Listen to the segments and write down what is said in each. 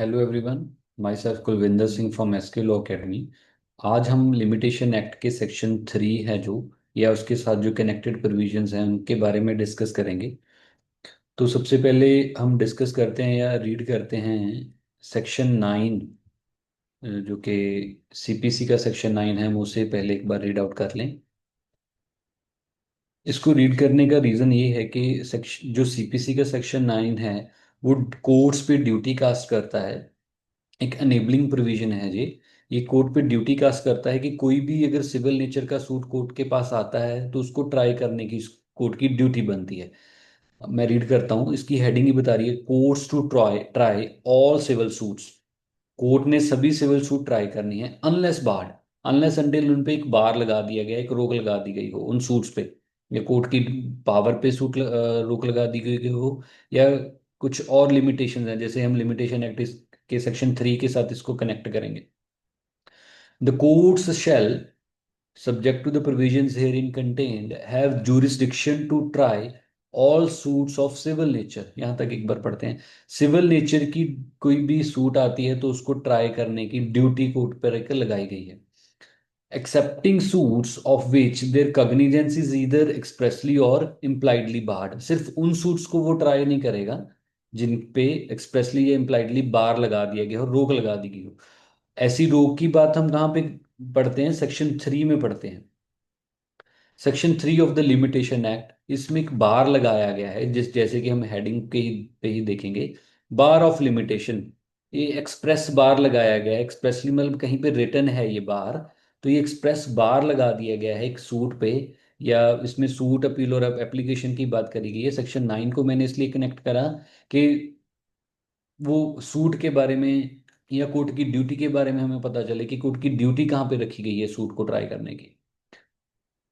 Hello everyone. Myself Kulwinder Singh from SK law academy. आज हम limitation act के section 3 है जो, या उसके साथ जो कनेक्टेड प्रोविजंस हैं उनके बारे में डिस्कस करेंगे। तो सबसे पहले हम डिस्कस करते हैं या रीड करते हैं सेक्शन 9, जो कि सीपीसी का सेक्शन 9 है। हम उसे पहले एक बार रीड आउट कर लें। इसको रीड करने का रीज़न ये है कि सेक्शन जो सीपीसी का सेक्शन 9 है वो कोर्ट्स पे ड्यूटी कास्ट करता है। एक अनेबलिंग प्रोविजन है ये कोर्ट पे ड्यूटी कास्ट करता है कि कोई भी अगर सिविल नेचर का सूट कोर्ट के पास आता है तो उसको ट्राई करने की कोर्ट की ड्यूटी बनती है। मैं रीड करता हूँ, इसकी हेडिंग ही बता रही है, courts to try try all civil suits. Court ने सभी सिविल सूट ट्राई करनी है अनलेस बार्ड, अनलेस अनटिल उन पे एक बार लगा दिया गया, एक रोक लगा दी गई हो उन सूट्स पे, या कोर्ट की पावर पे रोक लगा दी गई हो, या कुछ और लिमिटेशंस हैं। जैसे हम लिमिटेशन एक्ट के सेक्शन 3 के साथ इसको कनेक्ट करेंगे। The courts shall, subject to the provisions herein contained, have jurisdiction to try all suits of civil nature। यहाँ तक एक बार पढ़ते हैं। सिविल नेचर की कोई भी सूट आती है तो उसको ट्राई करने की ड्यूटी कोर्ट पर एक लगाई गई है। Excepting suits of which their cognizance is either expressly और इम्प्लाइडली बार्ड। सिर्फ उन सूट्स को वो ट्राई नहीं करेगा जिन पे एक्सप्रेसली या इम्प्लाइडली बार लगा दिया गया हो, रोक लगा दी गई हो। ऐसी रोक की बात हम कहाँ पे पढ़ते हैं? सेक्शन 3 में पढ़ते हैं। Section 3 of the limitation act, इसमें एक बार लगाया गया है, जैसे कि हम हेडिंग पे ही देखेंगे। बार ऑफ लिमिटेशन, ये एक्सप्रेस बार लगाया गया है। एक्सप्रेसली मतलब कहीं पे रिटर्न है ये बार, तो ये एक्सप्रेस बार लगा दिया गया है एक सूट पे। या इसमें सूट अपील और एप्लीकेशन की बात करी गई है। सेक्शन 9 को मैंने इसलिए कनेक्ट करा कि वो सूट के बारे में या कोर्ट की ड्यूटी के बारे में हमें पता चले कि कोर्ट की ड्यूटी कहाँ पे रखी गई है सूट को ट्राई करने की।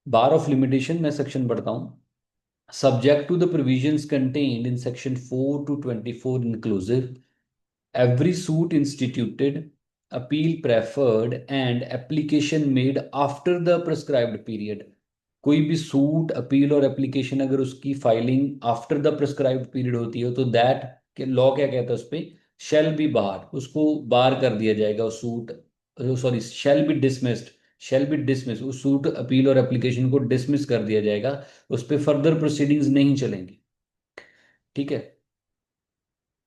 बार ऑफ लिमिटेशन, मैं सेक्शन पढ़ता हूँ। Subject to the provisions contained in section 4 to 24 inclusive, every suit instituted, appeal preferred and application made after the prescribed period। कोई भी सूट अपील और एप्लीकेशन अगर उसकी filing after the prescribed period होती है तो दैट के लॉ क्या कहता है उस पे? शेल बी बार, उसको बार कर दिया जाएगा उस suit, sorry shall be dismissed. Shall be dismiss, उस सूट अपील और एप्लीकेशन को डिसमिस कर दिया जाएगा। उस पर फर्दर प्रोसीडिंग्स नहीं चलेंगी। ठीक है,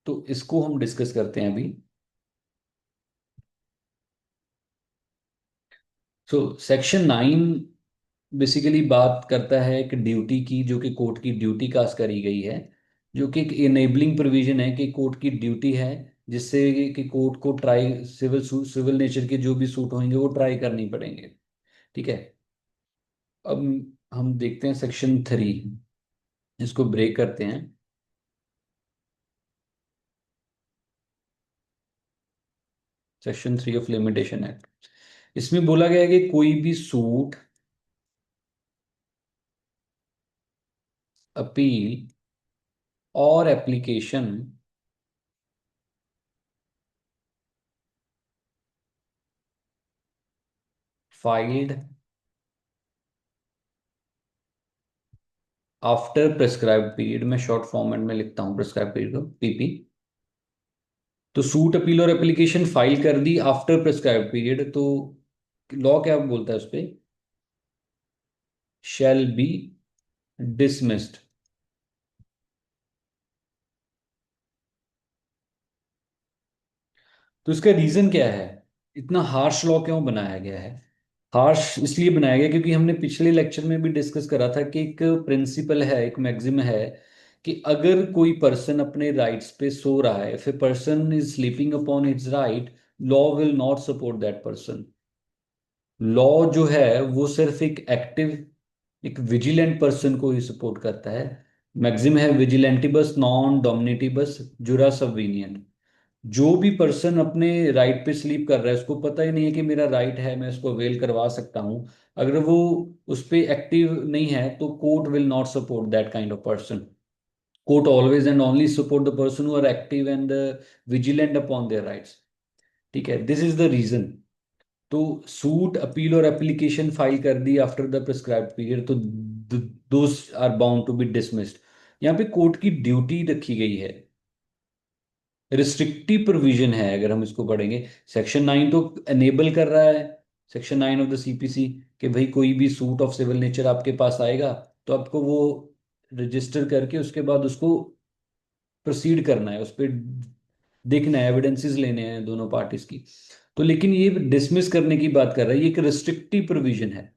तो इसको हम डिस्कस करते हैं अभी। सो सेक्शन 9 बेसिकली बात करता है एक ड्यूटी की, जो कि कोर्ट की ड्यूटी कास्ट करी गई है, जो कि एक इनेबलिंग प्रोविजन है कि कोर्ट की ड्यूटी है जिससे कि कोर्ट को ट्राई सिविल नेचर के जो भी सूट होंगे वो ट्राई करनी पड़ेंगे। ठीक है, अब हम देखते हैं सेक्शन 3, इसको ब्रेक करते हैं। सेक्शन 3 ऑफ लिमिटेशन एक्ट, इसमें बोला गया है कि कोई भी सूट, अपील और application filed after prescribed period, में शॉर्ट फॉर्मेट में लिखता हूँ प्रेस्क्राइब पीरियड को, पीपी। तो सूट अपील और एप्लीकेशन फाइल कर दी आफ्टर प्रेस्क्राइब्ड पीरियड, तो लॉ क्या बोलता है उस पे? Shall be dismissed. तो इसका रीजन क्या है? इतना हार्श लॉ क्यों बनाया गया है? हार्श इसलिए बनाया गया क्योंकि हमने पिछले लेक्चर में भी डिस्कस करा था कि एक प्रिंसिपल है, एक मैक्सिम है, कि अगर कोई पर्सन अपने राइट्स पे सो रहा है, if a person is sleeping upon his right, law will not support that person. Law जो है वो सिर्फ एक एक्टिव, एक विजिलेंट पर्सन को ही सपोर्ट करता है। मैक्सिम है विजिलेंटिबस नॉन डोमिनेटिबस जुरा सबवेनिएंट। जो भी पर्सन अपने राइट पे स्लीप कर रहा है, उसको पता ही नहीं है कि मेरा राइट है, मैं इसको अवेल करवा सकता हूँ, अगर वो उस पे एक्टिव नहीं है तो court will not support that kind of person. Court always and only support the person who are active and vigilant upon their rights. ठीक है, दिस इज द रीजन। तो सूट अपील और एप्लीकेशन फाइल कर दी after the prescribed period, तो those are bound to be dismissed. यहाँ पे court की ड्यूटी रखी गई है। रिस्ट्रिक्टिव प्रोविजन है अगर हम इसको पढ़ेंगे। सेक्शन 9 तो एनेबल कर रहा है, सेक्शन 9 ऑफ द सीपीसी, कि भाई कोई भी सूट ऑफ सिविल नेचर आपके पास आएगा तो आपको वो रजिस्टर करके उसके बाद उसको प्रोसीड करना है, उस पर देखना है, एविडेंसेस लेने हैं दोनों पार्टीज की। तो लेकिन ये डिसमिस करने की बात कर रहा है, ये एक रिस्ट्रिक्टिव प्रोविजन है।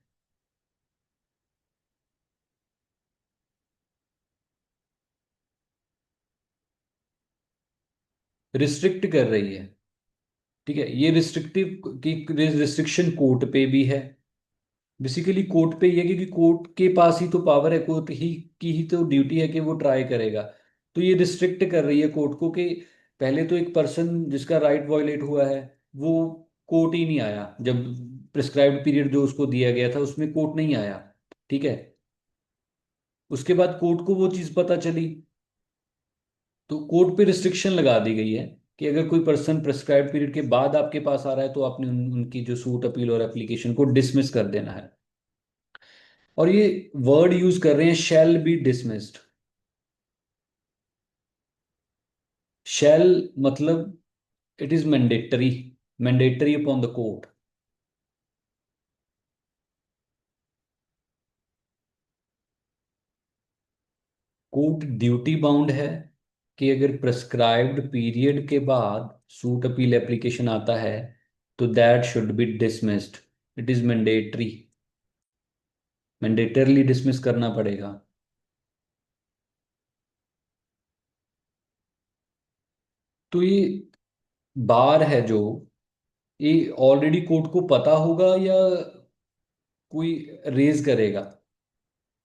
रिस्ट्रिक्ट कर रही है, ठीक है। ये रिस्ट्रिक्टिव की रिस्ट्रिक्शन कोर्ट पे भी है। बेसिकली कोर्ट पे ये है कि कोर्ट के पास ही तो पावर है, कोर्ट ही की ही तो ड्यूटी है कि वो ट्राई करेगा। तो ये रिस्ट्रिक्ट कर रही है कोर्ट को कि पहले तो एक पर्सन जिसका राइट वायलेट हुआ है वो कोर्ट ही नहीं आया, जब प्रिस्क्राइब्ड पीरियड जो उसको दिया गया था उसमें कोर्ट नहीं आया, ठीक है। उसके बाद कोर्ट को वो चीज़ पता चली, तो कोर्ट पे रिस्ट्रिक्शन लगा दी गई है कि अगर कोई पर्सन प्रिस्क्राइब्ड पीरियड के बाद आपके पास आ रहा है तो आपने उनकी जो सूट अपील और एप्लीकेशन को डिसमिस कर देना है। और ये वर्ड यूज कर रहे हैं, शैल बी डिसमिस्ड। शैल मतलब it is mandatory, mandatory upon the court. Court duty bound है कि अगर प्रेस्क्राइब्ड पीरियड के बाद सूट अपील एप्लीकेशन आता है तो that should be dismissed. It is mandatory, mandatorily dismiss करना पड़ेगा। तो ये बार है जो, ये ऑलरेडी कोर्ट को पता होगा या कोई रेज करेगा।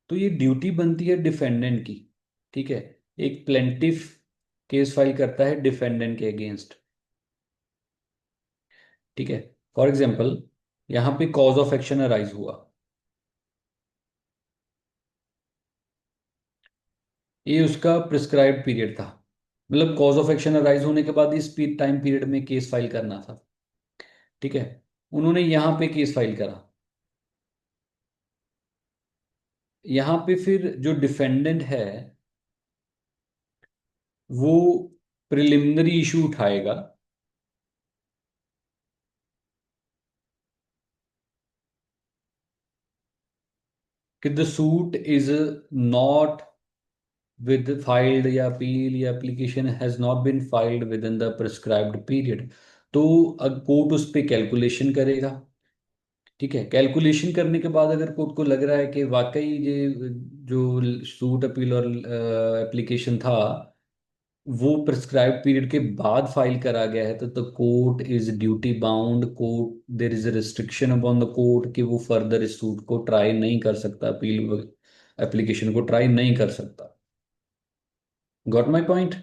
तो ये ड्यूटी बनती है डिफेंडेंट की, ठीक है। एक प्लेंटिफ केस फाइल करता है डिफेंडेंट के अगेंस्ट, ठीक है। फॉर एग्जांपल यहाँ पे कॉज ऑफ एक्शन अराइज हुआ, ये उसका प्रिस्क्राइब्ड पीरियड था, मतलब कॉज ऑफ एक्शन अराइज होने के बाद इस टाइम पीरियड में केस फाइल करना था, ठीक है। उन्होंने यहाँ पे केस फाइल करा। यहाँ पे फिर जो डिफेंडेंट है वो प्रिलिमिनरी इशू उठाएगा कि the suit is not with filed या अपील या application has not been filed within the prescribed period. तो कोर्ट उस पे कैलकुलेशन करेगा, ठीक है। कैलकुलेशन करने के बाद अगर कोर्ट को लग रहा है कि वाकई ये जो सूट अपील और एप्लीकेशन था वो प्रिस्क्राइब पीरियड के बाद फाइल करा गया है, तो the court is duty bound, court there is a restriction upon the court कि वो फर्दर इस सूट को ट्राई नहीं कर सकता, अपील एप्लीकेशन को ट्राई नहीं कर सकता। Got my point.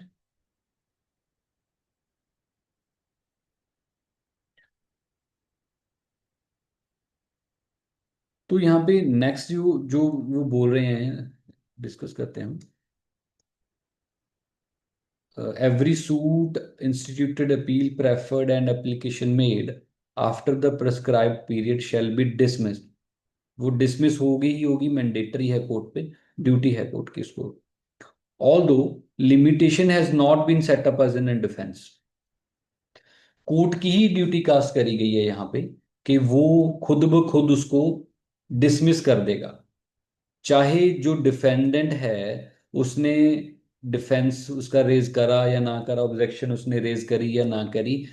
तो यहाँ पे नेक्स्ट जो जो वो बोल रहे हैं, डिस्कस करते हैं हम। Every suit instituted appeal preferred and application made after the prescribe period shall be dismissed. वो डिसमिस होगी ही होगी, मैंडेटरी है कोर्ट पे, ड्यूटी है कोर्ट की उसको। Although limitation has not been set up as a defence. Court की ही ड्यूटी कास्ट करी गई है यहाँ पे कि वो खुद ब खुद उसको डिसमिस कर देगा, चाहे जो डिफेंडेंट है उसने डिफेंस उसका रेज करा या ना करा, ऑब्जेक्शन उसने रेज करी या ना करी,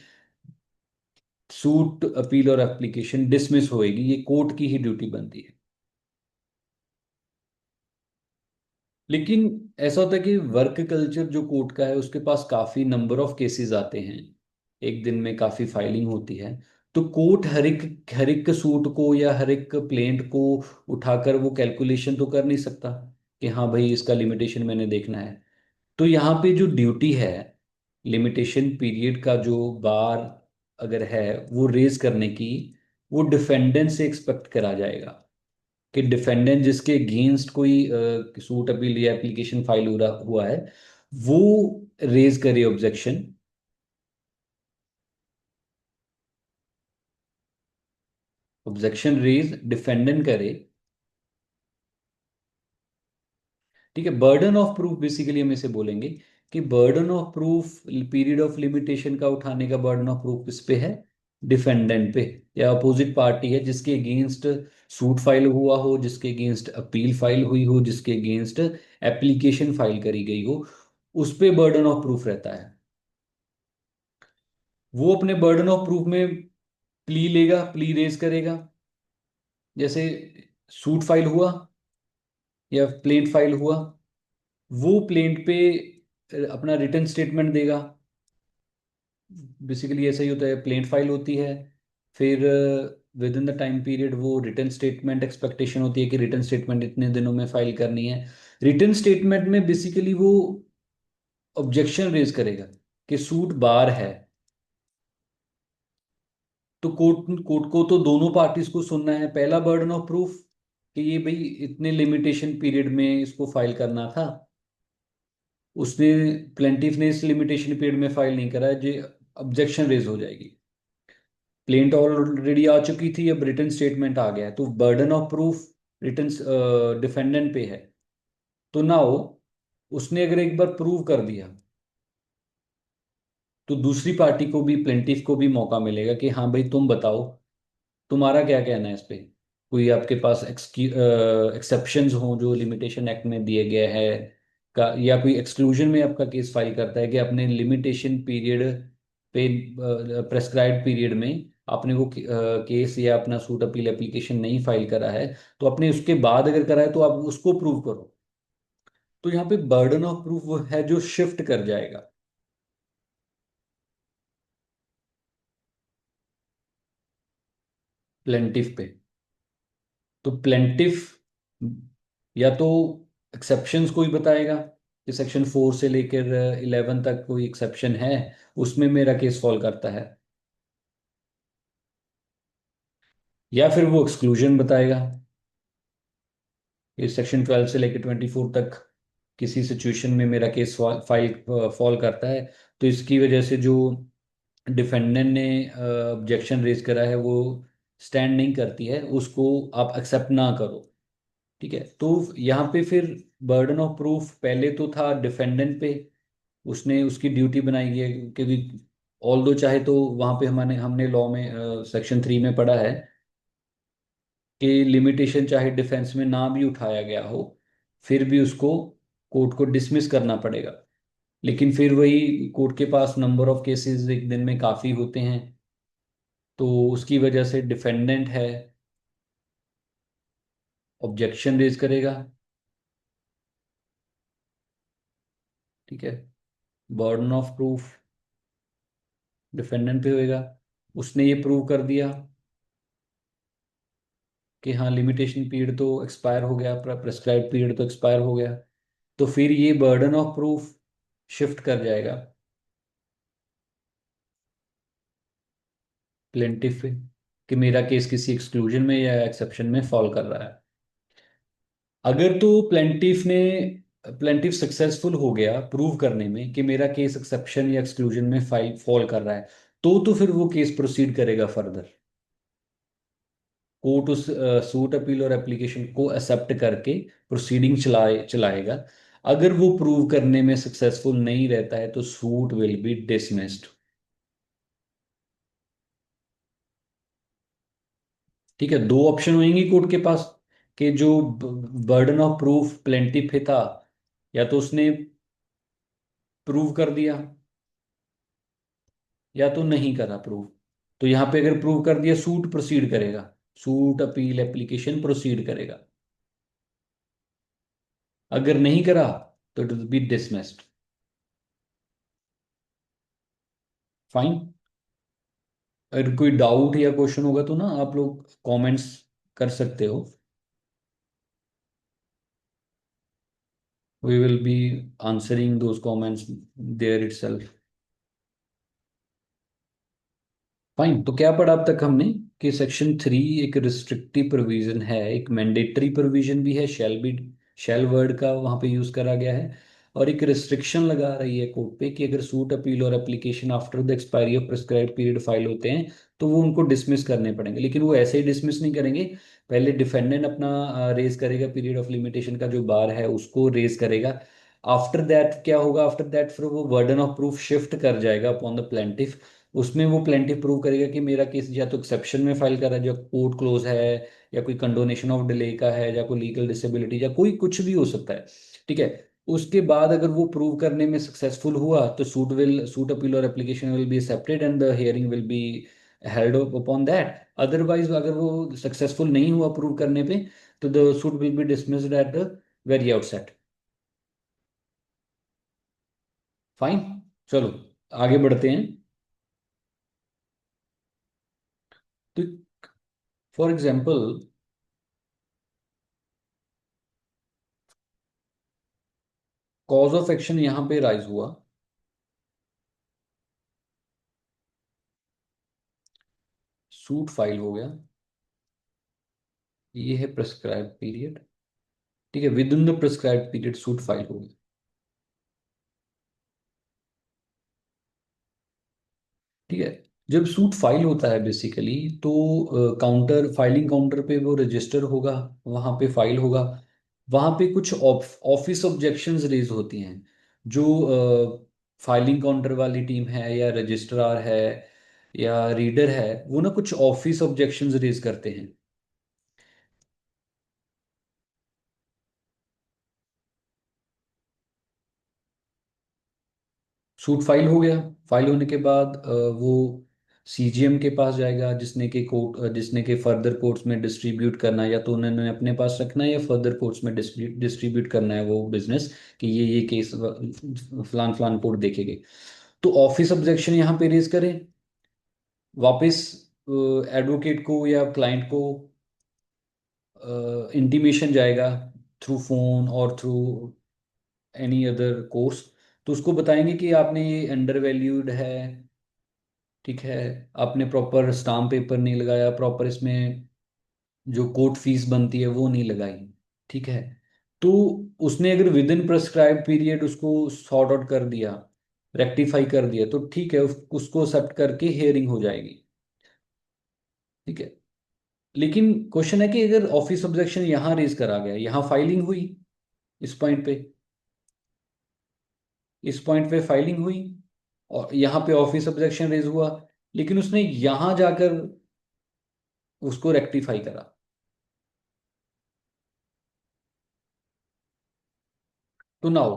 सूट अपील और एप्लीकेशन डिसमिस होएगी, ये कोर्ट की ही ड्यूटी बनती है। लेकिन ऐसा होता है कि वर्क कल्चर जो कोर्ट का है उसके पास काफी नंबर ऑफ केसेस आते हैं, एक दिन में काफी फाइलिंग होती है। तो कोर्ट हर एक सूट को या हर एक प्लेंट को उठाकर वो कैलकुलेशन तो कर नहीं सकता कि हाँ भाई इसका लिमिटेशन मैंने देखना है। तो यहाँ पे जो ड्यूटी है लिमिटेशन पीरियड का जो बार अगर है वो रेज करने की, वो डिफेंडेंट से एक्सपेक्ट करा जाएगा कि डिफेंडेंट जिसके अगेंस्ट कोई सूट अपील या एप्लीकेशन फाइल हुआ है वो रेज करे ऑब्जेक्शन। ऑब्जेक्शन रेज डिफेंडेंट करे, ठीक है। बर्डन ऑफ प्रूफ बेसिकली हम इसे बोलेंगे कि burden of proof, period of limitation का उठाने का बर्डन ऑफ प्रूफ किस पे है? डिफेंडेंट पे, या अपोजिट पार्टी है जिसके अगेंस्ट सूट फाइल हुआ हो, जिसके अगेंस्ट अपील फाइल हुई हो, जिसके अगेंस्ट एप्लीकेशन फाइल करी गई हो, उस पे बर्डन ऑफ प्रूफ रहता है। वो अपने बर्डन ऑफ प्रूफ में प्ली लेगा, प्ली रेज करेगा। जैसे सूट फाइल हुआ या प्लेंट फाइल हुआ, वो प्लेंट पे अपना रिटर्न स्टेटमेंट देगा। बेसिकली ऐसा ही होता है, प्लेंट फाइल होती है, फिर with in the time period वो रिटर्न स्टेटमेंट, एक्सपेक्टेशन होती है कि रिटर्न स्टेटमेंट इतने दिनों में फाइल करनी है। रिटर्न स्टेटमेंट में बेसिकली वो ऑब्जेक्शन रेज करेगा कि सूट बार है। तो कोर्ट कोर्ट को तो दोनों पार्टीज को सुनना है। पहला बर्डन ऑफ प्रूफ कि ये भाई इतने लिमिटेशन पीरियड में इसको फाइल करना था, उसने, प्लेंटिफ ने इस लिमिटेशन पीरियड में फाइल नहीं करा है, जो ऑब्जेक्शन रेज हो जाएगी। प्लेंट ऑलरेडी आ चुकी थी, अब रिटर्न स्टेटमेंट आ गया है, तो burden of proof return defendant पे है। तो नाउ उसने अगर एक बार प्रूव कर दिया, तो दूसरी पार्टी को भी, प्लेंटिफ को भी मौका मिलेगा कि हाँ भाई तुम बताओ, तुम्हारा क्या कहना है इस पे। कोई आपके पास एक्सेप्शंस हो जो लिमिटेशन एक्ट में दिए गए हैं का, या कोई एक्सक्लूजन में आपका केस फाइल करता है कि आपने लिमिटेशन पीरियड पे, प्रेस्क्राइब्ड पीरियड में आपने वो केस या अपना सूट अपील एप्लीकेशन नहीं फाइल करा है, तो आपने उसके बाद अगर करा है तो आप उसको प्रूव करो। तो यहाँ पे बर्डन ऑफ प्रूफ वो है जो शिफ्ट कर जाएगा प्लेंटिफ पे। तो प्लेंटिफ या तो एक्सेप्शंस कोई बताएगा कि सेक्शन 4 से लेकर 11 तक कोई एक्सेप्शन है, उसमें मेरा केस फॉल करता है, या फिर वो एक्सक्लूजन बताएगा कि सेक्शन 12 से लेकर 24 तक किसी सिचुएशन में मेरा केस फाइल फॉल करता है। तो इसकी वजह से जो डिफेंडेंट ने ऑब्जेक्शन रेज करा है वो स्टैंड नहीं करती है, उसको आप एक्सेप्ट ना करो। ठीक है, तो यहाँ पे फिर बर्डन ऑफ प्रूफ पहले तो था डिफेंडेंट पे, उसने उसकी ड्यूटी बनाई है, क्योंकि ऑल दो चाहे तो वहाँ पे हमने हमने लॉ में सेक्शन 3 में पढ़ा है कि लिमिटेशन चाहे डिफेंस में ना भी उठाया गया हो, फिर भी उसको कोर्ट को डिसमिस करना पड़ेगा। लेकिन फिर वही, कोर्ट के पास नंबर ऑफ केसेस एक दिन में काफ़ी होते हैं, तो उसकी वजह से डिफेंडेंट है, ऑब्जेक्शन रेज करेगा। ठीक है, बर्डन ऑफ प्रूफ डिफेंडेंट पे होएगा। उसने ये प्रूव कर दिया कि हाँ लिमिटेशन पीरियड तो एक्सपायर हो गया, प्रेस्क्राइब पीरियड तो एक्सपायर हो गया, तो फिर ये बर्डन ऑफ प्रूफ शिफ्ट कर जाएगा प्लेंटिफ पे, कि मेरा केस किसी एक्सक्लूजन में या एक्सेप्शन में फॉल कर रहा है। अगर तो प्लेंटिफ सक्सेसफुल हो गया प्रूव करने में कि मेरा केस एक्सेप्शन या एक्सक्लूजन में फाइल फॉल कर रहा है, तो फिर वो केस प्रोसीड करेगा फर्दर। कोर्ट उस सूट अपील और एप्लीकेशन को एक्सेप्ट करके प्रोसीडिंग चलाएगा। अगर वो प्रूव करने में सक्सेसफुल नहीं रहता है तो सूट विल बी डिसमिस्ड। ठीक है, दो ऑप्शन होंगी कोर्ट के पास कि जो बर्डन ऑफ प्रूफ प्लेंटिफ पे था, या तो उसने प्रूव कर दिया या तो नहीं करा प्रूव। तो यहाँ पे अगर प्रूव कर दिया, सूट प्रोसीड करेगा, सूट अपील एप्लीकेशन प्रोसीड करेगा। अगर नहीं करा तो it will B dismissed. Fine. अगर कोई डाउट या क्वेश्चन होगा तो ना आप लोग कमेंट्स कर सकते हो। We will be answering those comments there itself. Fine, तो क्या पढ़ा अब तक हमने कि सेक्शन 3 एक रिस्ट्रिक्टिव प्रोविजन है, एक मैंडेटरी प्रोविजन भी है, शैल वर्ड का वहां पे यूज करा गया है, और एक रिस्ट्रिक्शन लगा रही है कोर्ट पे कि अगर सूट अपील और application after the expiry of prescribed period file होते हैं तो वो उनको डिसमिस करने पड़ेंगे। लेकिन वो ऐसे ही डिसमिस नहीं करेंगे, पहले डिफेंडेंट अपना रेज करेगा, पीरियड ऑफ लिमिटेशन का जो बार है उसको रेज करेगा। आफ्टर दैट क्या होगा, आफ्टर दैट फिर वो बर्डन ऑफ प्रूफ शिफ्ट कर जाएगा अपॉन द प्लेंटिफ। उसमें वो प्लेंटिफ प्रूव करेगा कि मेरा केस या तो एक्सेप्शन में फाइल कर रहा है जो कोर्ट क्लोज है, या कोई कंडोनेशन ऑफ डिले का है, या कोई लीगल डिसेबिलिटी, या कोई कुछ भी हो सकता है। ठीक है। उसके बाद अगर वो प्रूव करने में सक्सेसफुल हुआ तो सूट अपील और application will be accepted and the hearing will be held upon that. Otherwise अगर वो सक्सेसफुल नहीं हुआ प्रूव करने पे, तो the suit will be dismissed at the very outset. Fine. चलो आगे बढ़ते हैं। तो for example, cause of action यहां पे राइज हुआ, सूट फाइल हो गया, ये है प्रेस्क्राइब पीरियड। ठीक है, with in the prescribe period suit file हो गया। ठीक है। जब सूट फाइल होता है बेसिकली, तो काउंटर फाइलिंग काउंटर पे वो रजिस्टर होगा, वहां पे फाइल होगा। वहां पे कुछ ऑफिस ऑब्जेक्शंस रेज होती हैं, जो फाइलिंग काउंटर वाली टीम है या रजिस्ट्रार है या रीडर है, वो ना कुछ ऑफिस ऑब्जेक्शंस रेज करते हैं। सूट फाइल हो गया। फाइल होने के बाद वो सीजीएम के पास जाएगा, जिसने के फर्दर कोर्ट्स में डिस्ट्रीब्यूट करना है, या तो उन्होंने अपने पास रखना है या फर्दर कोर्ट्स में डिस्ट्रीब्यूट करना है वो बिजनेस, कि ये केस फलान फलान कोर्ट देखेंगे। तो ऑफिस ऑब्जेक्शन यहाँ पे रेज करें, वापस एडवोकेट को या क्लाइंट को इंटीमेशन जाएगा थ्रू फोन और थ्रू एनी अदर कोर्स। तो उसको बताएंगे कि आपने ये अंडर वैल्यूड है। ठीक है। आपने प्रॉपर स्टाम्प पेपर नहीं लगाया, प्रॉपर इसमें जो कोर्ट फीस बनती है वो नहीं लगाई। ठीक है। तो उसने अगर विद इन प्रेस्क्राइब पीरियड उसको सॉर्ट आउट कर दिया, रेक्टिफाई कर दिया, तो ठीक है, उसको एक्सेप्ट करके हेयरिंग हो जाएगी। ठीक है। लेकिन क्वेश्चन है कि अगर ऑफिस ऑब्जेक्शन यहाँ रेज करा गया, यहाँ फाइलिंग हुई, इस पॉइंट पे, फाइलिंग हुई, और यहाँ पे ऑफिस ऑब्जेक्शन रेज हुआ, लेकिन उसने यहाँ जाकर उसको रेक्टिफाई करा। तो नाउ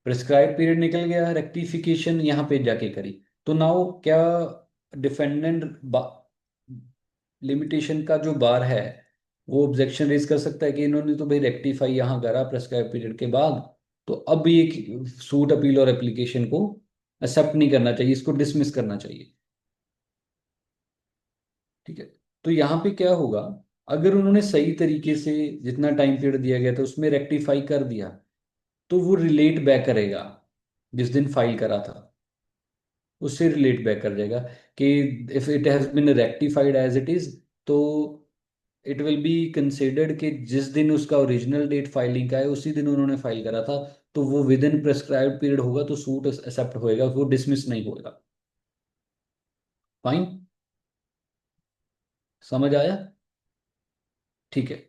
प्रिस्क्राइब पीरियड निकल गया, रेक्टिफिकेशन यहाँ पे जाके करी। तो नाउ क्या डिफेंडेंट लिमिटेशन का जो बार है, वो ऑब्जेक्शन रेज कर सकता है कि इन्होंने तो भाई रेक्टिफाई यहाँ करा प्रेस्क्राइब पीरियड के बाद, तो अब ये सूट अपील और एप्लीकेशन को एक्सेप्ट नहीं करना चाहिए, इसको डिसमिस करना चाहिए। ठीक है। तो यहाँ पे क्या होगा, अगर उन्होंने सही तरीके से जितना टाइम पीरियड दिया गया था उसमें रेक्टिफाई कर दिया, तो वो रिलेट बैक करेगा जिस दिन फाइल करा था, उससे रिलेट बैक कर जाएगा कि if it has been rectified as it is, तो इट विल बी कंसिडर्ड कि जिस दिन उसका ओरिजिनल डेट फाइलिंग का है उसी दिन उन्होंने फाइल करा था, तो वो विद इन प्रेस्क्राइब्ड पीरियड होगा, तो सूट एक्सेप्ट होएगा, वो डिसमिस नहीं होएगा। फाइन। समझ आया? ठीक है।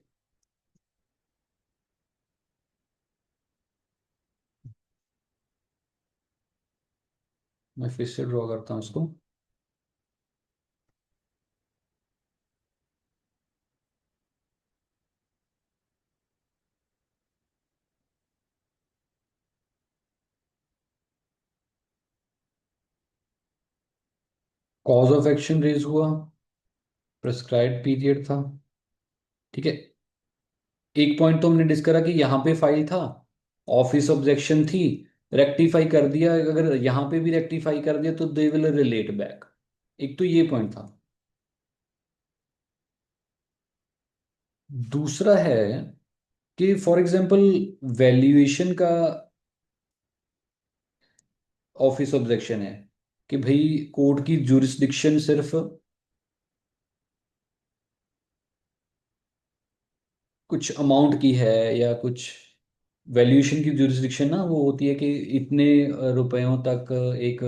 मैं फिर से ड्रॉ करता हूँ उसको। कॉज ऑफ एक्शन रेज हुआ, प्रेस्क्राइब्ड पीरियड था। ठीक है। एक पॉइंट तो हमने डिस्कस करा कि यहाँ पे फाइल था, ऑफिस ऑब्जेक्शन थी, रेक्टिफाई कर दिया, अगर यहाँ पे भी रेक्टिफाई कर दिया तो दे विल रिलेट बैक। एक तो ये पॉइंट था। दूसरा है कि फॉर एग्जांपल वैल्यूएशन का ऑफिस ऑब्जेक्शन है, कि भाई कोर्ट की जुरिस्डिक्शन सिर्फ कुछ अमाउंट की है, या कुछ वैल्यूएशन की जुरिस्डिक्शन ना वो होती है कि इतने रुपयों तक एक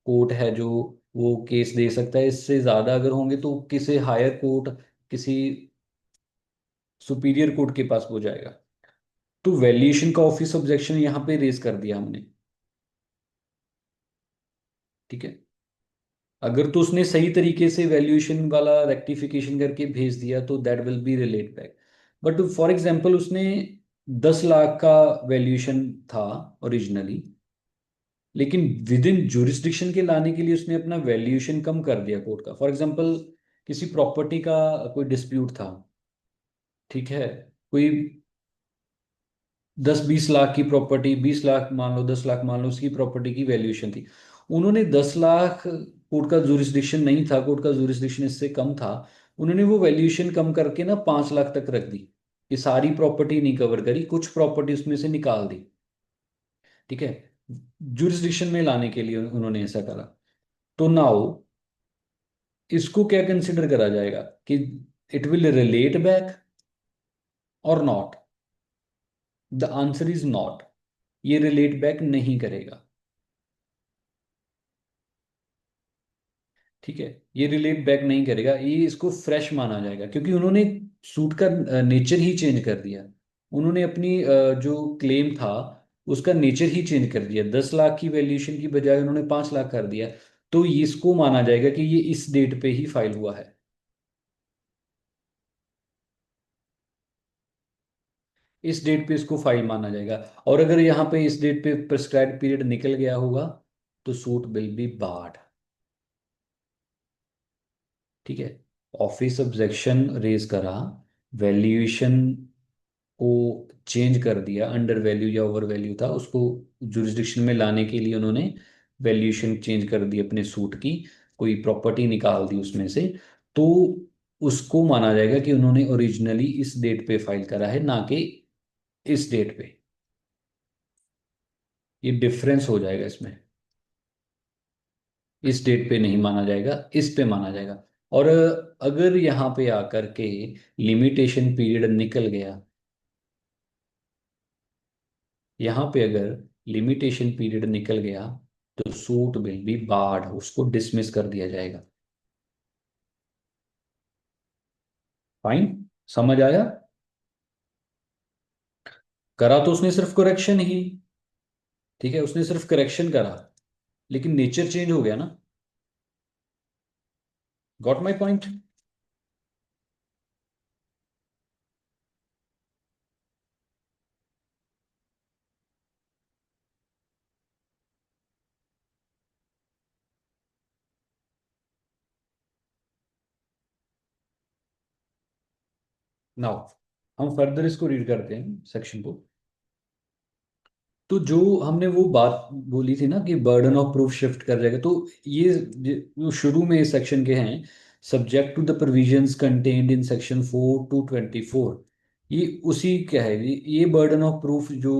कोर्ट है जो वो केस दे सकता है, इससे ज़्यादा अगर होंगे तो किसी हायर कोर्ट, किसी सुपीरियर कोर्ट के पास वो जाएगा। तो वैल्यूएशन का ऑफिस ऑब्जेक्शन यहाँ पे रेज कर दिया हमने। ठीक है, अगर तो उसने सही तरीके से वैल्यूएशन वाला रेक्टिफिकेशन करके भेज दिया तो that will B relate back. But for example उसने 10 लाख का वैल्यूएशन था ओरिजिनली, लेकिन विद इन जुरिस्डिक्शन के लाने के लिए उसने अपना वैल्यूएशन कम कर दिया कोर्ट का। फॉर एग्जांपल किसी प्रॉपर्टी का कोई डिस्प्यूट था, ठीक है, कोई 10-20 लाख की प्रॉपर्टी, 20 लाख मान लो, 10 लाख मान लो, उसकी प्रॉपर्टी की वैल्यूएशन थी। उन्होंने 10 लाख, कोर्ट का जुरिस्डिक्शन नहीं था, कोर्ट का जुरिस्डिक्शन इससे कम था, उन्होंने वो वैल्यूएशन कम करके ना 5 लाख तक रख दी। ये सारी प्रॉपर्टी नहीं कवर करी, कुछ प्रॉपर्टी उसमें से निकाल दी। ठीक है, जुरिस्डिक्शन में लाने के लिए उन्होंने ऐसा करा। तो नाउ इसको क्या कंसिडर करा जाएगा कि इट विल रिलेट बैक और not? The answer is not. ये रिलेट बैक नहीं करेगा। ठीक है, ये रिलेट बैक नहीं करेगा, ये इसको फ्रेश माना जाएगा, क्योंकि उन्होंने सूट का नेचर ही चेंज कर दिया। उन्होंने अपनी जो क्लेम था उसका नेचर ही चेंज कर दिया। 10 लाख की वैल्यूएशन की बजाय उन्होंने 5 लाख कर दिया। तो इसको माना जाएगा कि ये इस डेट पे ही फाइल हुआ है। इस डेट पे इसको फाइल माना जाएगा। और अगर यहाँ पे इस डेट पे प्रिस्क्राइब्ड पीरियड निकल गया होगा तो सूट विल बी बार्ड। ठीक है, ऑफिस ऑब्जेक्शन रेज करा, वैल्यूएशन को चेंज कर दिया, अंडर वैल्यू या ओवर वैल्यू था उसको जुरिस्डिक्शन में लाने के लिए उन्होंने वैल्यूएशन चेंज कर दी अपने सूट की, कोई प्रॉपर्टी निकाल दी उसमें से। तो उसको माना जाएगा कि उन्होंने ओरिजिनली इस डेट पे फाइल करा है, ना कि इस डेट पे। ये डिफरेंस हो जाएगा इसमें। इस डेट पे नहीं माना जाएगा, इस पे माना जाएगा। और अगर यहाँ पे आकर के लिमिटेशन पीरियड निकल गया, यहाँ पे अगर लिमिटेशन पीरियड निकल गया तो सूट विल बी बार्ड, उसको डिसमिस कर दिया जाएगा। फाइन, समझ आया? करा तो उसने सिर्फ करेक्शन ही। ठीक है, उसने सिर्फ करेक्शन करा, लेकिन नेचर चेंज हो गया ना। Got my point? नाउ हम फर्दर इसको रीड करते हैं सेक्शन को। तो जो हमने वो बात बोली थी ना कि बर्डन ऑफ प्रूफ शिफ्ट कर जाएगा, तो ये जो शुरू में इस सेक्शन के हैं, subject to the provisions contained in section 4 to 24, ये उसी क्या है, ये बर्डन ऑफ प्रूफ जो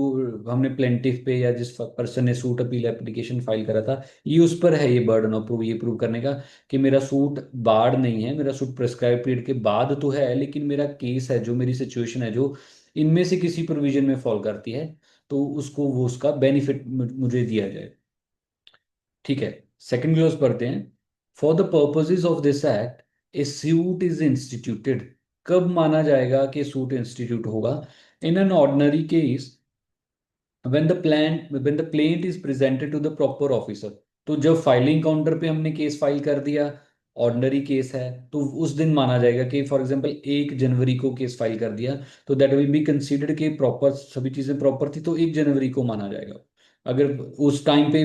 हमने प्लेंटिफ पे या जिस पर्सन ने सूट अपील एप्लीकेशन फाइल करा था, ये उस पर है। ये बर्डन ऑफ प्रूफ ये प्रूव करने का कि मेरा सूट बाढ़ नहीं है, मेरा सूट प्रेस्क्राइब पीरियड के बाद तो है, लेकिन मेरा केस है, जो मेरी सिचुएशन है, जो इनमें से किसी प्रोविजन में फॉल करती है, तो उसको वो उसका बेनिफिट मुझे दिया जाए। ठीक है, सेकंड क्लॉज पढ़ते हैं। For the purposes of this act A suit is instituted. कब माना जाएगा कि सूट इंस्टीट्यूट होगा? In an ordinary case, when the plaint is presented to the proper officer। तो जब फाइलिंग काउंटर पे हमने केस फाइल कर दिया, ऑर्डिनरी केस है, तो उस दिन माना जाएगा कि फॉर एग्जांपल 1 जनवरी को केस फाइल कर दिया, तो दैट विल बी कंसीडर्ड कि प्रॉपर सभी चीजें प्रॉपर थी, तो 1 जनवरी को माना जाएगा। अगर उस टाइम पे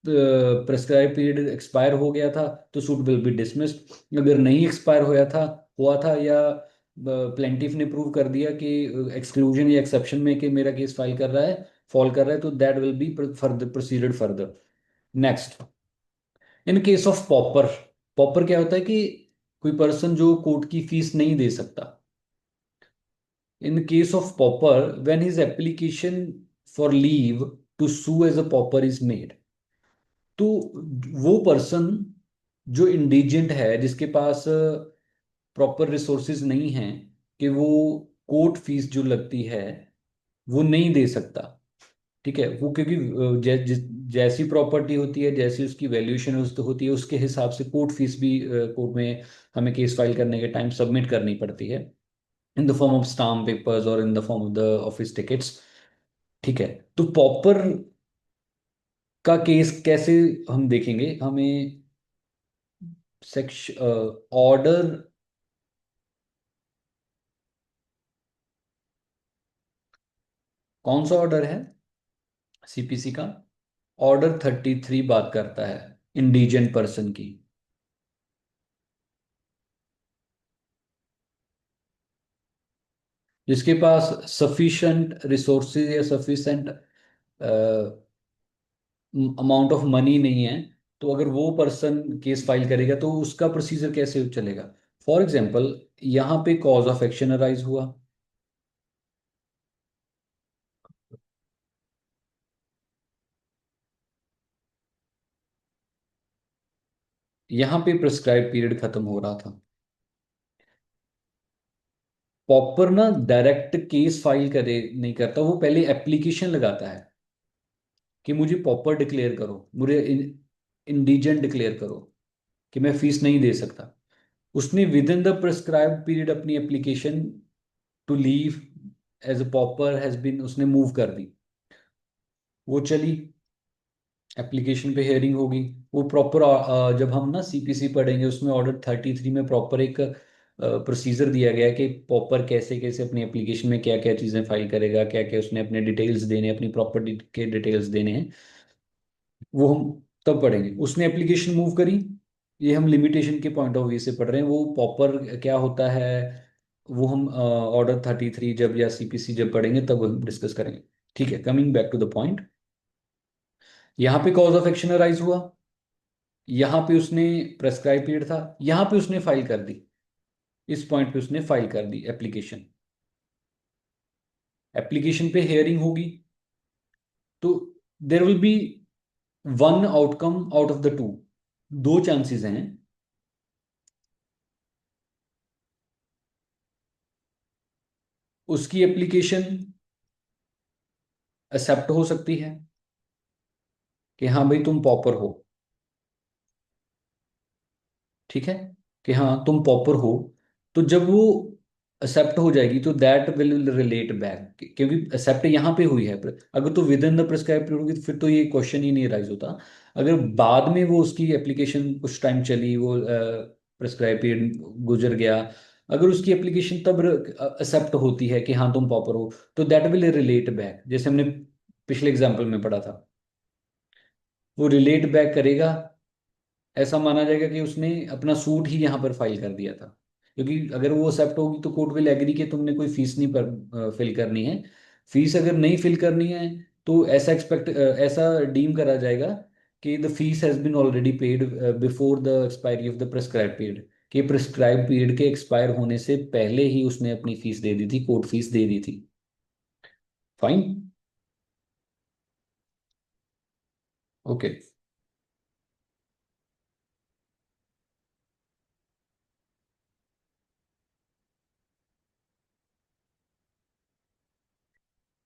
प्रेस्क्राइब पीरियड एक्सपायर हो गया था तो सूट विल बी डिसमिस्ड। अगर नहीं एक्सपायर हुआ था या प्लेंटिफ ने प्रूव कर दिया कि एक्सक्लूजन या एक्सेप्शन में कि मेरा केस फाइल कर रहा है, फॉल कर रहा है, तो that will be further proceeded further. Next, in case of pauper. Pauper क्या होता है कि कोई पर्सन जो कोर्ट की फीस नहीं दे सकता। In case of pauper, when his application for leave to sue as a pauper is made, तो वो पर्सन जो इंडिजेंट है, जिसके पास प्रॉपर रिसोर्सेज नहीं हैं, कि वो कोर्ट फीस जो लगती है वो नहीं दे सकता। ठीक है, वो क्योंकि जैसी प्रॉपर्टी होती है, जैसी उसकी वैल्यूएशन होती है, उसके हिसाब से कोर्ट फीस भी कोर्ट में हमें केस फाइल करने के टाइम सबमिट करनी पड़ती है, in the form of stamp papers और in the form of the office tickets. ठीक है। तो पॉपर का केस कैसे हम देखेंगे, हमें सेक्शन ऑर्डर, कौन सा ऑर्डर है सीपीसी का? ऑर्डर 33 बात करता है इंडिजेंट पर्सन की, जिसके पास सफिशेंट रिसोर्सेज या सफिशेंट अमाउंट ऑफ मनी नहीं है। तो अगर वो पर्सन केस फाइल करेगा तो उसका प्रोसीजर कैसे चलेगा? फॉर एग्जाम्पल, यहाँ पे कॉज ऑफ एक्शन अराइज हुआ, यहाँ पे प्रिस्क्राइब पीरियड खत्म हो रहा था। पॉपर ना डायरेक्ट केस फाइल करे नहीं करता, वो पहले एप्लीकेशन लगाता है कि मुझे पॉपर डिक्लेयर करो, मुझे इंडिजेंट डिक्लेयर करो, कि मैं फीस नहीं दे सकता। उसने within the prescribed period अपनी application to leave as a pauper has been उसने मूव कर दी, वो चली, एप्लीकेशन पे हेयरिंग होगी। वो प्रॉपर, जब हम ना सीपीसी पढ़ेंगे उसमें ऑर्डर 33 में प्रॉपर एक प्रोसीजर दिया गया है कि प्रॉपर कैसे कैसे अपनी एप्लीकेशन में क्या क्या चीज़ें फाइल करेगा, क्या क्या उसने अपने डिटेल्स देने हैं, अपनी प्रॉपर्टी के डिटेल्स देने हैं, वो हम तब पढ़ेंगे। उसने एप्लीकेशन मूव करी, ये हम लिमिटेशन के पॉइंट ऑफ व्यू से पढ़ रहे हैं। वो प्रॉपर क्या होता है, वो हम ऑर्डर 33 जब या सीपीसी जब पढ़ेंगे तब हम डिस्कस करेंगे। ठीक है, coming back to the point, यहाँ पे कॉज ऑफ एक्शन अराइज हुआ, यहाँ पे उसने प्रेस्क्राइब पीरियड था, यहाँ पे उसने फाइल कर दी, इस पॉइंट पे उसने फाइल कर दी एप्लीकेशन, एप्लीकेशन पे हेयरिंग होगी। तो there will be one outcome out of the two, दो चांसेस हैं। उसकी एप्लीकेशन एक्सेप्ट हो सकती है कि हाँ भाई तुम पॉपर हो, ठीक है, कि हाँ तुम पॉपर हो। तो जब वो एक्सेप्ट हो जाएगी तो दैट विल रिलेट बैक, क्योंकि एक्सेप्ट यहाँ पे हुई है। अगर तो with in the prescribe period होगी तो फिर तो ये क्वेश्चन ही नहीं राइज होता। अगर बाद में वो उसकी एप्लीकेशन कुछ टाइम चली, वो प्रिस्क्राइब पीरियड गुजर गया, अगर उसकी एप्लीकेशन तब एक्सेप्ट होती है कि हाँ तुम पॉपर हो, तो दैट विल रिलेट बैक, जैसे हमने पिछले एग्जाम्पल में पढ़ा था, वो रिलेट बैक करेगा। ऐसा माना जाएगा कि उसने अपना सूट ही यहाँ पर फाइल कर दिया था, क्योंकि अगर वो एक्सेप्ट होगी तो कोर्ट विल एग्री कि तुमने कोई फीस नहीं पर फिल करनी है। फीस अगर नहीं फिल करनी है तो ऐसा ऐसा डीम करा जाएगा कि the fees has been already paid before the expiry of the prescribe period, कि प्रिस्क्राइब पीरियड के एक्सपायर होने से पहले ही उसने अपनी फीस दे दी थी, कोर्ट फीस दे दी थी। Fine. Okay.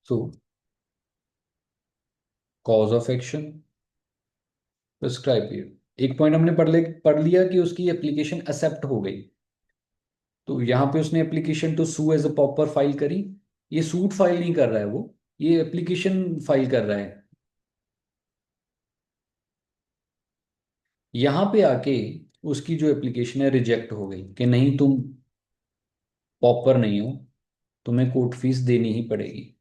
Show cause of action, prescribe period, एक पॉइंट हमने पढ़ लिया कि उसकी एप्लीकेशन एक्सेप्ट हो गई, तो यहाँ पे उसने application to sue as a proper file करी। ये सूट फाइल नहीं कर रहा है वो, ये एप्लीकेशन फाइल कर रहा है। यहाँ पे आके उसकी जो एप्लीकेशन है रिजेक्ट हो गई कि नहीं तुम प्रॉपर नहीं हो, तुम्हें कोर्ट फीस देनी ही पड़ेगी,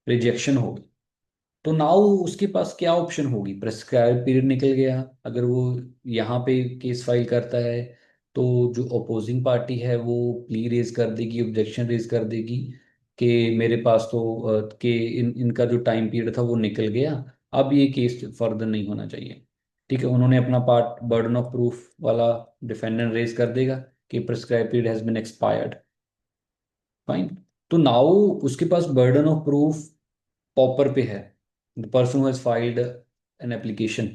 रिजेक्शन हो गई। तो नाउ उसके पास क्या ऑप्शन होगी? प्रेस्क्राइब पीरियड निकल गया, अगर वो यहाँ पे केस फाइल करता है तो जो अपोजिंग पार्टी है वो प्ली रेज कर देगी, ऑब्जेक्शन रेज कर देगी कि मेरे पास तो कि इनका जो टाइम पीरियड था वो निकल गया, अब ये केस फर्दर नहीं होना चाहिए। ठीक है, उन्होंने अपना पार्ट बर्डन ऑफ प्रूफ वाला डिफेंडेंट रेज कर देगा कि prescribe period has been expired. Fine. तो नाउ उसके पास बर्डन ऑफ प्रूफ पॉपर पे है, the person who has filed an application.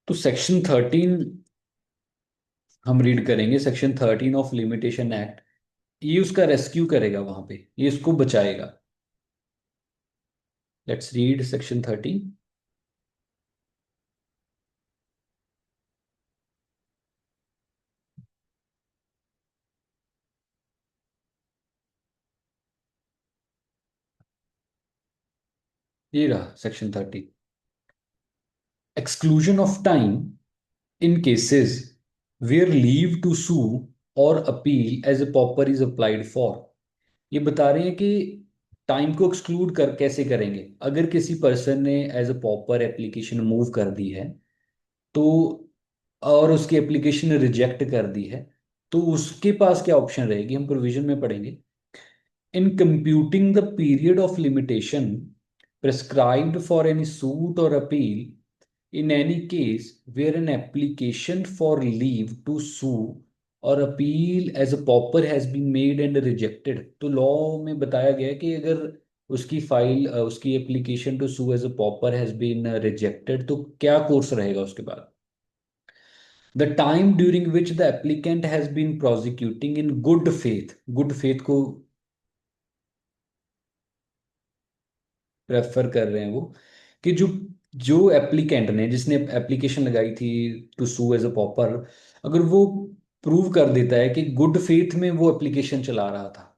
तो सेक्शन 13 हम रीड करेंगे, सेक्शन 13 ऑफ लिमिटेशन एक्ट, ये उसका रेस्क्यू करेगा वहां पे, ये इसको बचाएगा। Let's read section 13। ये रहा section 30। Exclusion of time in cases where leave to sue और appeal as a pauper is applied for. ये बता रहे हैं कि टाइम को एक्सक्लूड कर कैसे करेंगे। अगर किसी पर्सन ने as a pauper application move कर दी है, तो और उसकी एप्लीकेशन रिजेक्ट कर दी है, तो उसके पास क्या ऑप्शन रहेगी, हम प्रोविजन में पढ़ेंगे। In computing the period of limitation prescribed for any suit और appeal in any case where an application for leave to sue और appeal as a pauper has been made and rejected. तो law में बताया गया है कि अगर उसकी फाइल उसकी application to sue as a pauper has been rejected, तो क्या कोर्स रहेगा उसके बाद। The time during which the applicant has been prosecuting in good faith, good faith को रेफर कर रहे हैं वो, कि जो जो एप्लीकेंट ने जिसने एप्लीकेशन लगाई थी to sue as a pauper, अगर वो प्रूव कर देता है कि गुड फेथ में वो एप्लीकेशन चला रहा था।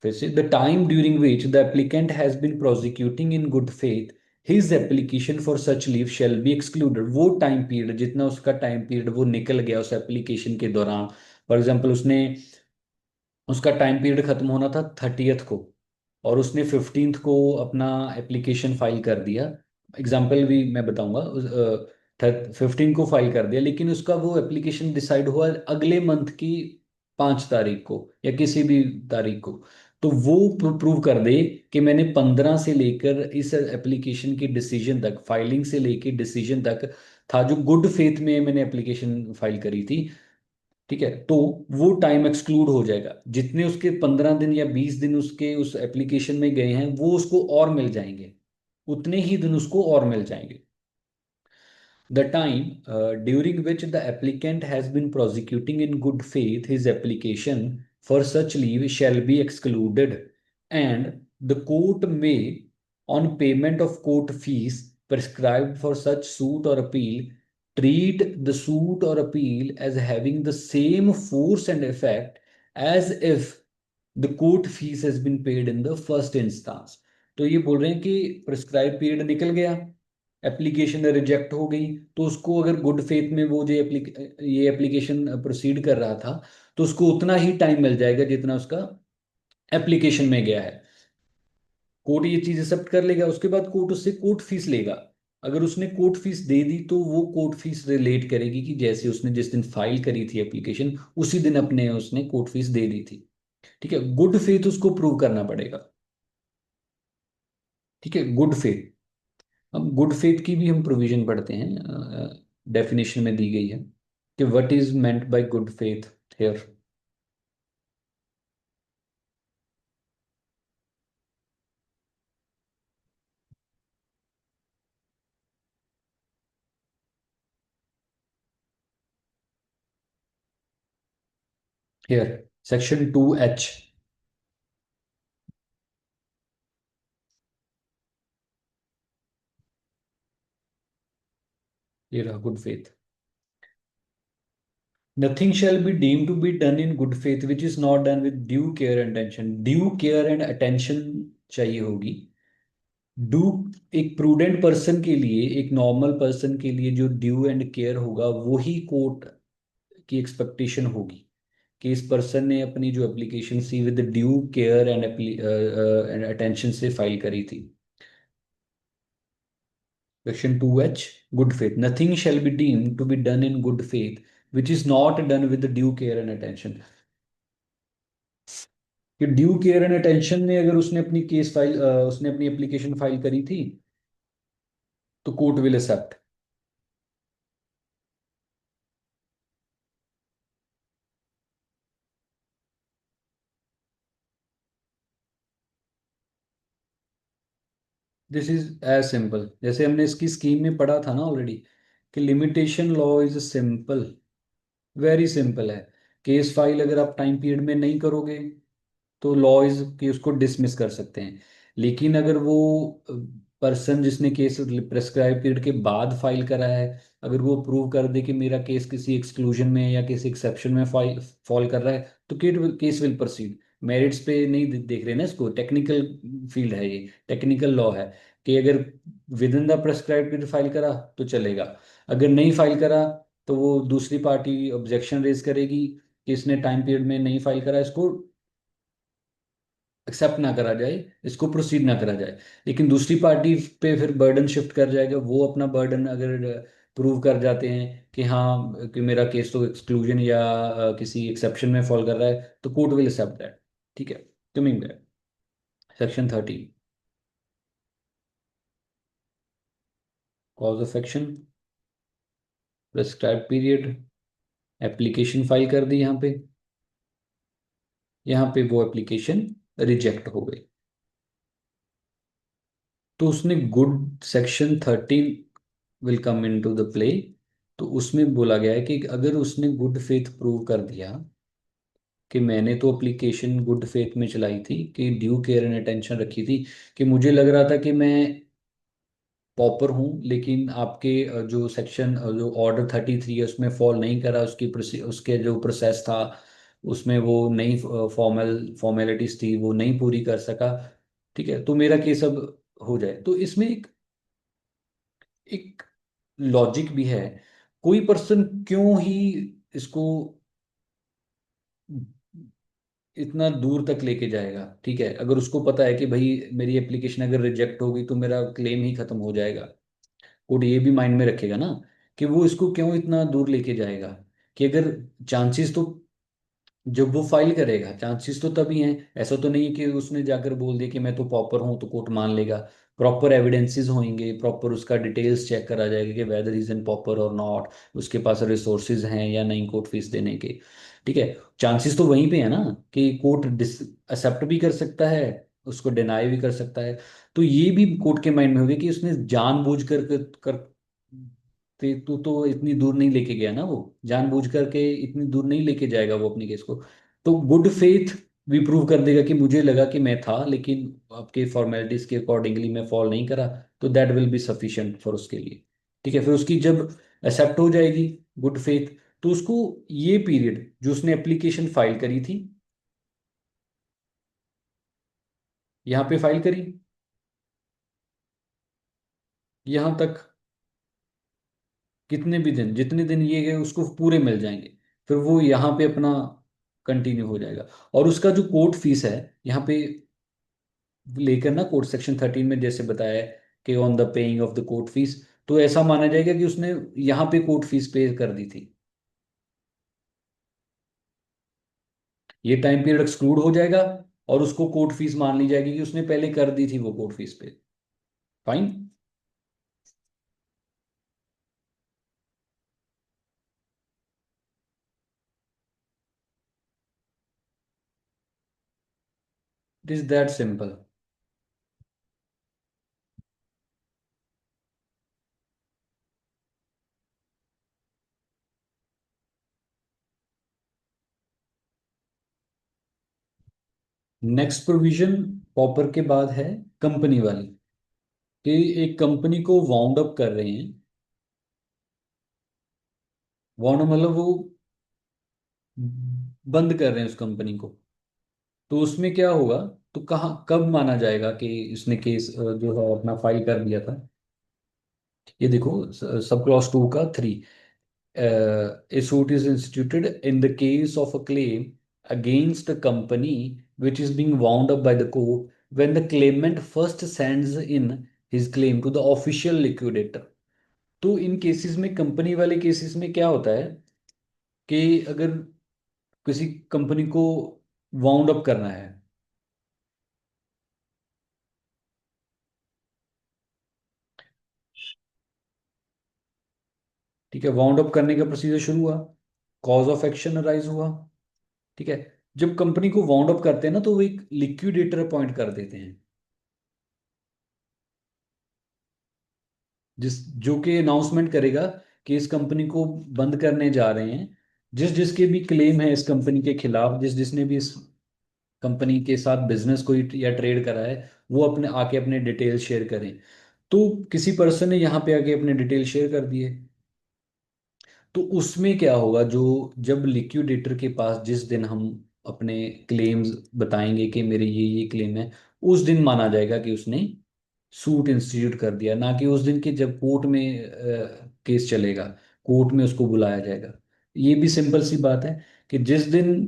फिर से, the time during which the applicant has been prosecuting in good faith his application for such leave shall be excluded. वो टाइम पीरियड, जितना उसका टाइम पीरियड वो निकल गया उस एप्लीकेशन के दौरान, फॉर एग्जाम्पल उसने, उसका टाइम पीरियड खत्म होना था 30th को, और उसने 15th को अपना एप्लीकेशन फाइल कर दिया। एग्जाम्पल भी मैं बताऊंगा। 15 को फाइल कर दिया, लेकिन उसका वो एप्लीकेशन डिसाइड हुआ अगले मंथ की 5 तारीख को या किसी भी तारीख को। तो वो प्रूव कर दे कि मैंने 15 से लेकर इस एप्लीकेशन की डिसीजन तक, फाइलिंग से लेकर डिसीजन तक था, जो गुड फेथ में मैंने एप्लीकेशन फाइल करी थी। ठीक है, तो वो टाइम एक्सक्लूड हो जाएगा। जितने उसके 15 दिन या 20 दिन उसके उस एप्लीकेशन में गए हैं, वो उसको और मिल जाएंगे, उतने ही दिन उसको और मिल जाएंगे। The time during which the applicant has been prosecuting in good faith his application for such leave shall be excluded, and the court may, on payment of court fees prescribed for such suit or appeal, treat the suit or appeal as having the same force and effect as if the court fees has been paid in the first instance। तो ये बोल रहे हैं कि prescribe period निकल गया, application reject हो गई, तो उसको अगर गुड फेथ में वो जो ये एप्लीकेशन प्रोसीड कर रहा था, तो उसको उतना ही टाइम मिल जाएगा जितना उसका एप्लीकेशन में गया है। कोर्ट ये चीज एक्सेप्ट कर लेगा, उसके बाद कोर्ट उससे कोर्ट फीस लेगा। अगर उसने कोर्ट फीस दे दी, तो वो कोर्ट फीस रिलेट करेगी कि जैसे उसने जिस दिन फाइल करी थी एप्लीकेशन, उसी दिन अपने उसने कोर्ट फीस दे दी थी। ठीक है, गुड फेथ उसको प्रूव करना पड़ेगा। ठीक है, गुड फेथ। अब गुड फेथ की भी हम प्रोविजन पढ़ते हैं, डेफिनेशन में दी गई है कि what is meant by good faith here. Here section 2H। ये रहा good faith. Nothing shall be deemed to be done in good faith which is not done with due care and attention। Due care and attention चाहिए होगी। Due, एक prudent person के लिए, एक normal person के लिए जो ड्यू एंड केयर होगा, वही कोर्ट की एक्सपेक्टेशन होगी कि इस पर्सन ने अपनी जो application see with due care and attention से फाइल करी थी। Section 2H, good faith. Nothing shall be deemed to be done in good faith which is not done with due care and attention। कि due care and attention में अगर उसने अपनी case file, उसने अपनी एप्लीकेशन फाइल करी थी, तो court will accept. This is as simple, जैसे हमने इसकी स्कीम में पढ़ा था ना ऑलरेडी, कि limitation law is simple, very simple है। केस फाइल अगर आप टाइम पीरियड में नहीं करोगे, तो लॉज की उसको डिसमिस कर सकते हैं। लेकिन अगर वो पर्सन जिसने केस प्रेस्क्राइब पीरियड के बाद फाइल करा है, अगर वो प्रूव कर दे कि मेरा केस किसी एक्सक्लूजन में या किसी एक्सेप्शन में फाइल फॉल कर रहा है, तो केस विल प्रोसीड। मेरिट्स पे नहीं देख रहे ना इसको, टेक्निकल फील्ड है ये, टेक्निकल लॉ है कि अगर with in the prescribe period file करा तो चलेगा, अगर नहीं फाइल करा तो वो दूसरी पार्टी ऑब्जेक्शन रेज करेगी कि इसने टाइम पीरियड में नहीं फाइल करा, इसको एक्सेप्ट ना करा जाए, इसको प्रोसीड ना करा जाए। लेकिन दूसरी पार्टी पे फिर बर्डन शिफ्ट कर जाएगा, वो अपना बर्डन अगर प्रूव कर जाते हैं कि हाँ कि मेरा केस तो एक्सक्लूजन या किसी एक्सेप्शन में फॉल कर रहा है, तो कोर्ट विल एक्सेप्ट दैट। ठीक है, coming back, section 13, cause of action, prescribe period, application file कर दी यहाँ पे वो एप्लीकेशन रिजेक्ट हो गई, तो उसने good, section 13 will come into the play. तो उसमें बोला गया है कि अगर उसने गुड फेथ प्रूव कर दिया कि मैंने तो एप्लीकेशन गुड फेथ में चलाई थी, कि ड्यू केयर एंड अटेंशन रखी थी, कि मुझे लग रहा था कि मैं पॉपर हूँ, लेकिन आपके जो सेक्शन जो ऑर्डर 33 है उसमें फॉल नहीं करा, उसके जो प्रोसेस था उसमें वो नई फॉर्मेलिटीज थी वो नहीं पूरी कर सका। ठीक है, तो मेरा केस अब हो जाए, तो इसमें एक एक लॉजिक भी है। कोई पर्सन क्यों ही इसको इतना दूर तक लेके जाएगा? ठीक है, अगर उसको पता है कि भाई मेरी एप्लीकेशन अगर रिजेक्ट हो गई तो मेरा क्लेम ही खत्म हो जाएगा, कोर्ट ये भी माइंड में रखेगा ना, कि वो इसको क्यों इतना दूर लेके जाएगा, कि अगर चांसेस तो, जब वो फाइल करेगा चांसेस तो तभी हैं, ऐसा तो नहीं है कि उसने जाकर बोल दिया कि मैं तो पॉपर हूं तो कोर्ट मान लेगा। प्रॉपर एविडेंसेस होंगे, प्रॉपर उसका डिटेल्स चेक करा जाएगा कि वेदर इज एन पॉपर और नॉट, उसके पास रिसोर्सेज हैं या नहीं कोर्ट फीस देने के। ठीक है, चांसेस तो वहीं पे है ना, कि कोर्ट एक्सेप्ट भी कर सकता है, उसको डिनाई भी कर सकता है। तो ये भी कोर्ट के माइंड में होगी कि उसने जानबूझ कर तो इतनी दूर नहीं लेके गया ना, वो जानबूझ करके इतनी दूर नहीं लेके जाएगा वो अपनी केस को। तो गुड फेथ भी प्रूव कर देगा कि मुझे लगा कि मैं था, लेकिन आपके फॉर्मेलिटीज के अकॉर्डिंगली मैं फॉल नहीं करा, तो that will be sufficient for उसके लिए। ठीक है, फिर उसकी जब एक्सेप्ट हो जाएगी गुड फेथ, तो उसको ये पीरियड जो उसने एप्लीकेशन फाइल करी थी, यहाँ पे फाइल करी, यहाँ तक कितने भी दिन, जितने दिन ये है उसको पूरे मिल जाएंगे, फिर वो यहाँ पे अपना कंटिन्यू हो जाएगा। और उसका जो कोर्ट फीस है यहाँ पे लेकर ना, कोर्ट सेक्शन 13 में जैसे बताया है कि on the paying off the court fees, तो ऐसा माना जाएगा कि उसने यहाँ पे कोर्ट फीस पे कर दी थी, ये टाइम पीरियड एक्सक्लूड हो जाएगा, और उसको कोर्ट फीस मान ली जाएगी कि उसने पहले कर दी थी वो court fees pay. Fine, it is that simple. Next provision pauper के बाद है कंपनी वाली, कि एक कंपनी को वाउंड अप कर रहे हैं, वाउंड मतलब वो बंद कर रहे हैं उस कंपनी को, तो उसमें क्या होगा, तो कहाँ कब माना जाएगा कि इसने केस जो है अपना फाइल कर दिया था? ये देखो, सब क्लॉज 2 का 3, a suit is instituted in the case of a claim against a company which is being wound up by the court when the claimant first sends in his claim to the official liquidator। तो इन cases में, company वाले cases में क्या होता है कि अगर किसी कंपनी को वाउंड अप करना है, ठीक है, वाउंड अप करने का प्रोसीजर शुरू हुआ, कॉज ऑफ एक्शन अराइज हुआ। ठीक है, जब कंपनी को वाउंड अप करते हैं ना, तो वो एक लिक्विडेटर अपॉइंट कर देते हैं, जिस जो कि अनाउंसमेंट करेगा कि इस कंपनी को बंद करने जा रहे हैं। जिस जिसके भी क्लेम है इस कंपनी के खिलाफ, जिस जिसने भी इस कंपनी के साथ बिजनेस कोई या ट्रेड करा है, वो अपने आके अपने डिटेल शेयर करें। तो किसी पर्सन ने यहाँ पे आके अपने डिटेल शेयर कर दिए, तो उसमें क्या होगा, जो जब लिक्विडेटर के पास जिस दिन हम अपने क्लेम्स बताएंगे कि मेरे ये क्लेम है, उस दिन माना जाएगा कि उसने सूट इंस्टीट्यूट कर दिया, ना कि उस दिन के जब कोर्ट में केस चलेगा, कोर्ट में उसको बुलाया जाएगा। ये भी सिंपल सी बात है कि जिस दिन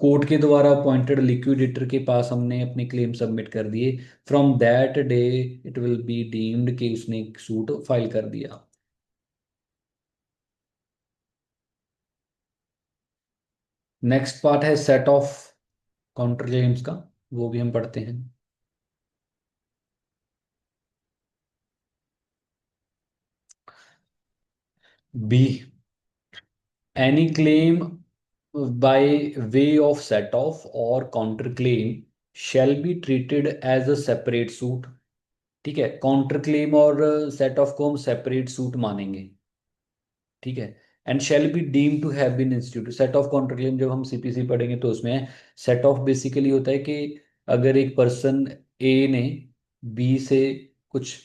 कोर्ट के द्वारा अपॉइंटेड लिक्विडेटर के पास हमने अपने क्लेम सबमिट कर दिए, from that day it will be deemed कि उसने सूट फाइल कर दिया। नेक्स्ट पार्ट है सेट ऑफ काउंटर क्लेम्स का, वो भी हम पढ़ते हैं। B, any claim by way of set off और counter claim shall be treated as a separate suit. ठीक है, काउंटर क्लेम और सेट ऑफ को हम सेपरेट सूट मानेंगे। ठीक है, and shall be deem to have been institute. Set off counter claim जब हम सीपीसी पढ़ेंगे तो उसमें सेट ऑफ बेसिकली होता है कि अगर एक पर्सन ए ने बी से कुछ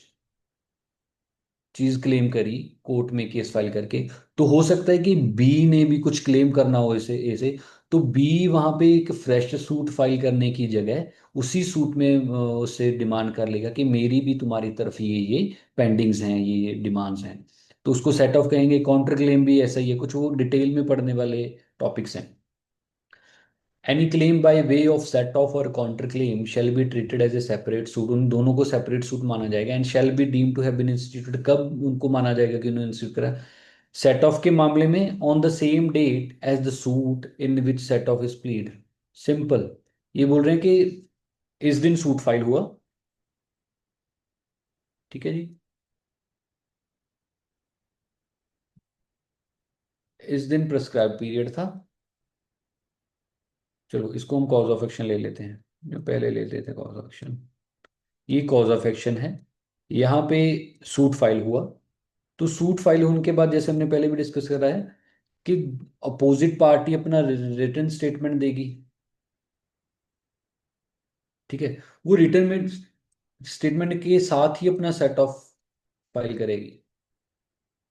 चीज क्लेम करी कोर्ट में केस फाइल करके, तो हो सकता है कि बी ने भी कुछ क्लेम करना हो इसे ए से, तो बी वहां पे एक फ्रेश सूट फाइल करने की जगह उसी सूट में उससे डिमांड कर लेगा कि मेरी भी तुम्हारी तरफ ये पेंडिंग्स हैं, ये डिमांड्स हैं। तो उसको सेट ऑफ कहेंगे। काउंटर क्लेम भी ऐसा ही है, कुछ वो डिटेल में पढ़ने वाले टॉपिक्स हैं। Any claim by way of set off और counter claim shall be treated as a separate suit. उन दोनों को सेपरेट सूट माना जाएगा। And shall be deem to have been instituted, कब उनको माना जाएगा कि उन्होंने इंस्टीट्यूट करा? सेट ऑफ के मामले में on the same date as the suit in which set off is plead. Simple, ये बोल रहे हैं कि इस दिन सूट फाइल हुआ। ठीक है जी, इस दिन प्रेस्क्राइब पीरियड था। चलो इसको हम कॉज ऑफ एक्शन ले लेते हैं, जो पहले ले लेते थे कॉज ऑफ एक्शन। ये कॉज ऑफ एक्शन है, यहाँ पे सूट फाइल हुआ। तो सूट फाइल होने के बाद जैसे हमने पहले भी डिस्कस करा है कि अपोजिट पार्टी अपना रिटर्न स्टेटमेंट देगी। ठीक है, वो रिटर्न में स्टेटमेंट के साथ ही अपना सेट ऑफ फाइल करेगी,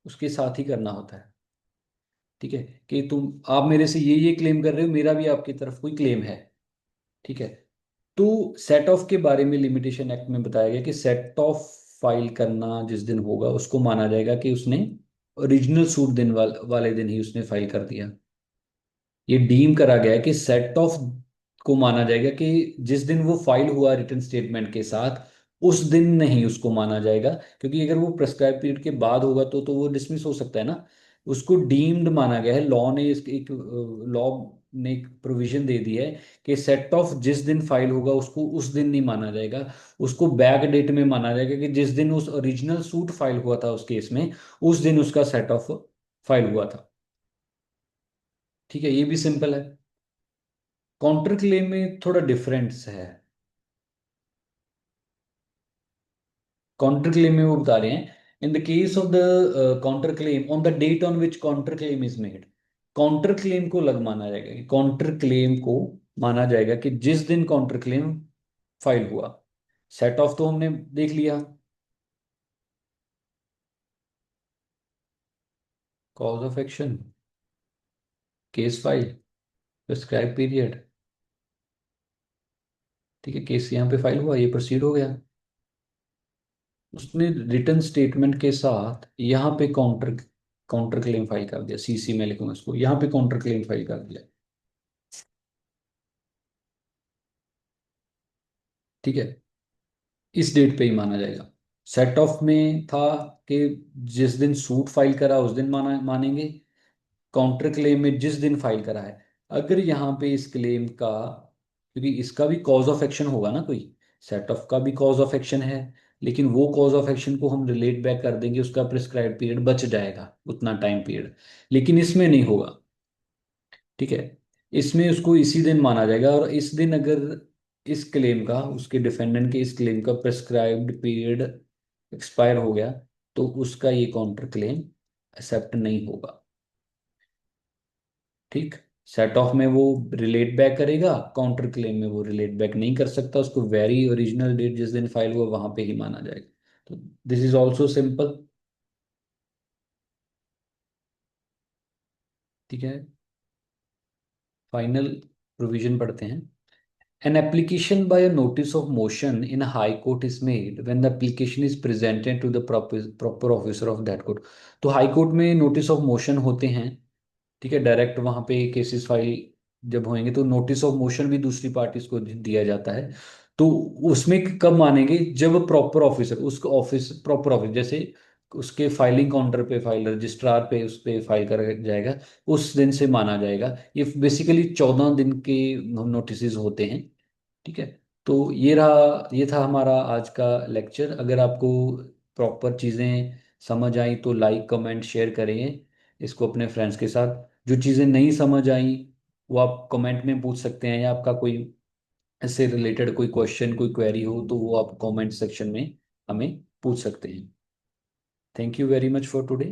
उसके साथ ही करना होता है। ठीक है, कि तुम आप मेरे से ये क्लेम कर रहे हो, मेरा भी आपकी तरफ कोई क्लेम है। ठीक है, तो सेट ऑफ के बारे में लिमिटेशन एक्ट में बताया गया कि सेट ऑफ फाइल करना जिस दिन होगा उसको माना जाएगा कि उसने ओरिजिनल सूट दिन वाले दिन ही उसने फाइल कर दिया। ये डीम करा गया है कि सेट ऑफ को माना जाएगा कि जिस दिन वो फाइल हुआ रिटर्न स्टेटमेंट के साथ, उस दिन नहीं उसको माना जाएगा। क्योंकि अगर वो प्रेस्क्राइब पीरियड के बाद होगा तो वो डिसमिस हो सकता है ना। उसको डीम्ड माना गया है, लॉ ने इस एक लॉ ने एक प्रोविजन दे दी है कि सेट ऑफ जिस दिन फाइल होगा उसको उस दिन नहीं माना जाएगा, उसको बैक डेट में माना जाएगा कि जिस दिन उस ओरिजिनल सूट फाइल हुआ था उस केस में, उस दिन उसका सेट ऑफ फाइल हुआ था। ठीक है, ये भी सिंपल है। काउंटर क्लेम में थोड़ा डिफरेंस है। काउंटर क्लेम में वो बता रहे हैं, in the case of the counter claim on the date on which counter claim is made. Counter claim को लग माना जाएगा कि काउंटर क्लेम को माना जाएगा कि जिस दिन काउंटर क्लेम फाइल हुआ। सेट ऑफ तो हमने देख लिया, cause of action, case file, prescribe period. ठीक है, केस यहाँ पे फाइल हुआ, ये प्रोसीड हो गया। उसने रिटर्न स्टेटमेंट के साथ यहाँ पे काउंटर काउंटर क्लेम फाइल कर दिया, सीसी में लिखूंगा इसको, यहाँ पे काउंटर क्लेम फाइल कर दिया। ठीक है, इस डेट पे ही माना जाएगा। सेट ऑफ में था कि जिस दिन सूट फाइल करा उस दिन मानेंगे। काउंटर क्लेम में जिस दिन फाइल करा है। अगर यहाँ पे इस क्लेम का, क्योंकि इसका भी कॉज ऑफ एक्शन होगा ना कोई, सेट ऑफ का भी कॉज ऑफ एक्शन है, लेकिन वो कॉज ऑफ एक्शन को हम रिलेट बैक कर देंगे, उसका प्रिस्क्राइब पीरियड बच जाएगा उतना टाइम पीरियड। लेकिन इसमें नहीं होगा। ठीक है, इसमें उसको इसी दिन माना जाएगा, और इस दिन अगर इस क्लेम का, उसके डिफेंडेंट के इस क्लेम का प्रेस्क्राइब्ड पीरियड एक्सपायर हो गया, तो उसका ये काउंटर क्लेम एक्सेप्ट नहीं होगा। ठीक, सेट ऑफ में वो रिलेट बैक करेगा, काउंटर क्लेम में वो रिलेट बैक नहीं कर सकता, उसको वेरी ओरिजिनल डेट जिस दिन फाइल हुआ वहां पे ही माना जाएगा। तो दिस इज ऑल्सो सिंपल। ठीक है, फाइनल प्रोविजन पढ़ते हैं। An application by a notice of motion in a high court is made when the application is presented to the proper officer of that court। तो high court में notice of motion होते हैं, ठीक है, direct वहां पे cases file जब होंगे तो नोटिस ऑफ मोशन भी दूसरी पार्टीज को दिया जाता है। तो उसमें कब मानेंगे, जब प्रॉपर ऑफिसर उसको ऑफिस प्रॉपर ऑफिस जैसे उसके फाइलिंग काउंटर पे फाइल रजिस्ट्रार पे उस पे फाइल कर जाएगा, उस दिन से माना जाएगा। ये बेसिकली 14 दिन के नोटिस होते हैं, ठीक है। तो ये था हमारा आज का लेक्चर। अगर आपको प्रॉपर चीज़ें समझ आई तो लाइक कमेंट शेयर करें इसको अपने फ्रेंड्स के साथ। जो चीज़ें नहीं समझ आई वो आप कमेंट में पूछ सकते हैं, या आपका कोई इससे रिलेटेड कोई क्वेश्चन कोई क्वेरी हो तो वो आप कमेंट सेक्शन में हमें पूछ सकते हैं। Thank you very much for today.